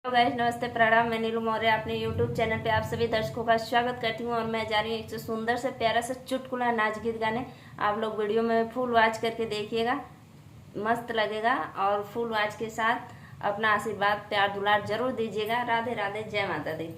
Hello guys, नमस्ते, प्रणाम। मैं नीलू मौर्य अपने यूट्यूब चैनल पे आप सभी दर्शकों का स्वागत करती हूँ। और मैं जा रही हूँ एक सुंदर से प्यारा सा चुटकुला नाच गीत गाने। आप लोग वीडियो में फुल वॉच करके देखिएगा, मस्त लगेगा। और फुल वॉच के साथ अपना आशीर्वाद प्यार दुलार जरूर दीजिएगा। राधे राधे, जय माता दी।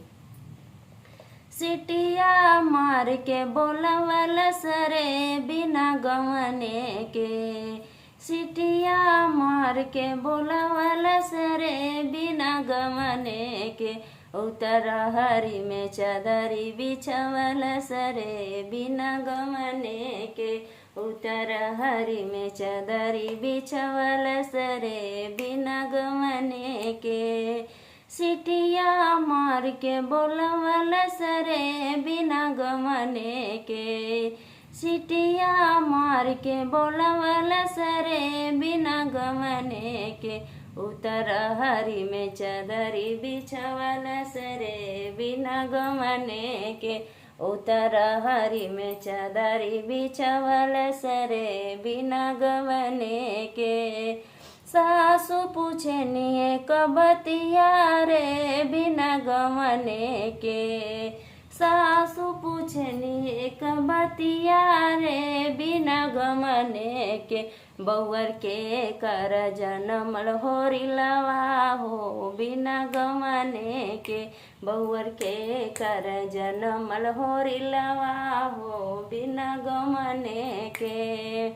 सिटिया मार के बोलवल सरे बिना गवने के, सिटिया मार के बोलवल सरे बिना गवने के, उतर हरी में चदरी बिछवल सरे बिना गवने के, उतर हरी में चदरी बिछवल सरे बिना गवने के, सिटिया मार के बोलवल सरे बिना गवने के, सिटिया मार के बोलवल सरे बिना गवने के, उतर हरी में चदरी बिछवल सरे बिना गवने के, उतर हरी में चदरी बिछवल सरे बिना गवने के। सासु पूछे निये कबतिया रे बिना गवने के, सासु पूछे निये कबतिया रे बिना गवने के, बउअर के कर जनमल होरी लवा हो बिना गवने के, बउअर के कर जनमल होरी लवा हो बिना गवने के,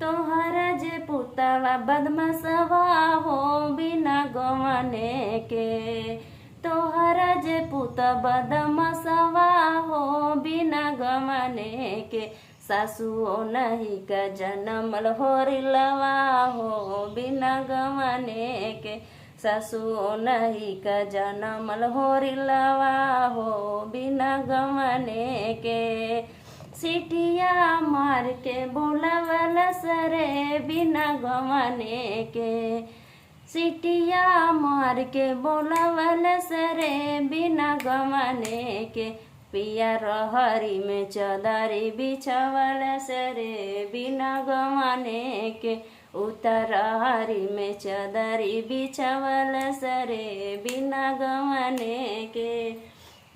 तोहरा जे पुतवा बदमाशवा हो बिना गवने के, तोहरा जे पुत बदमाशवा हो बिना गवने के, सासुओ नहीं का जनमल होरी लवा हो बिना गवने के, सासुओ नहीं का जनमल होरी लवा हो बिना गवने के, सिटिया मार के बोलवल सरे बिना गवने के, सिटिया मार के बोलवल सरे बिना गवने के, पिया रहरी में चदरी बिछवल सरे बिना गवने के, उतर हरी में चदरी बिछवल सरे बिना गवने के,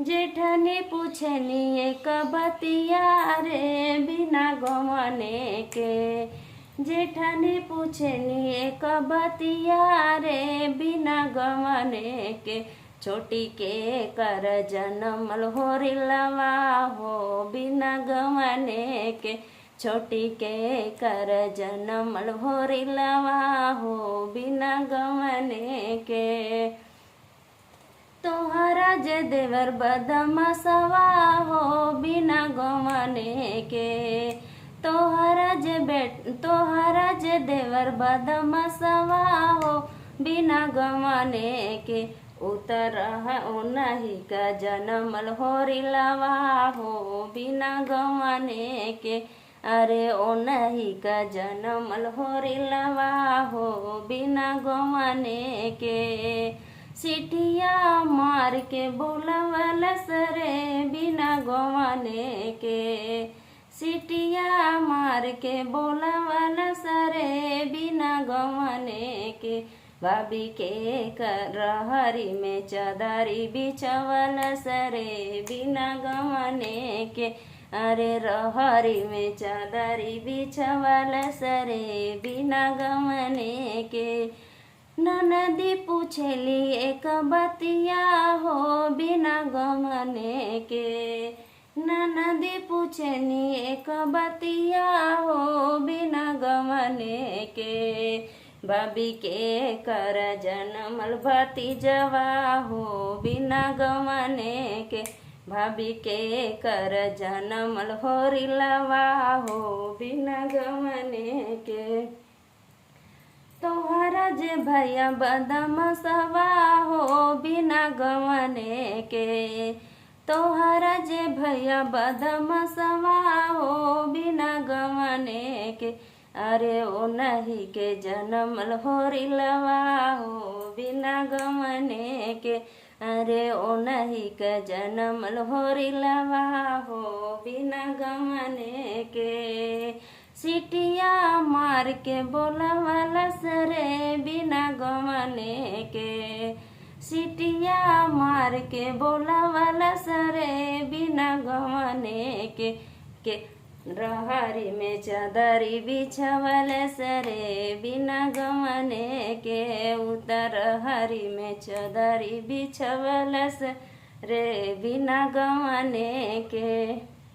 जेठनी पूछनी एक बतिया रे बिना गवने के, जेठनी पूछनी एक बतिया रे बिना गवने के, छोटी के कर जनमल होरी लवा हो बिना गवने के, छोटी के कर जनमल होरी लवा हो बिना गवने के, तोहरा जे देवर बदमाशवा हो बिना गवने के, तोहरा जे देवर बदमाशवा हो बिना गवने के, उतर उन्हीं का जनमल होरी लवा हो बिना गवने के, अरे उन्हीं का जनमल होरी लवा हो बिना गवने के, सिटिया मार के बोलवल सरे बिना गवने के, सिटिया मार के बोलवल सरे बिना गवने के, भाभी के कर हरी में चदरी बिछवल सरे बिना गवने के, अरे रहरी में चदरी बिछवल सरे बिना गवने के, ननदी पूछली एक बतिया हो बिना गवने के, ननदी पूछनी एक बतिया हो बिना गवने के, भाभी के कर जनमल भतीजवा हो बिना गवने के, भाभी के कर जनमल होरी लवा हो बिना गवने के, तोहरा जे भैया बदमाशवा हो बिना गवने के, तोहरा जे भैया बदमाशवा हो बिना गवने के, अरे ओ नहीं के जनमल होरी लवा हो बिना गवने के, अरे ओ नहीं के जनमल होरी लवा हो बिना गवने के, सिटिया मार के बोलवल सरे बिना गवने के, सिटिया मार के बोलावला सरे बिना गवने के रहरी में चदरी बिछवल सरे बिना गवने के उतर हरी में चदरी बिछवल रे बिना गवने के।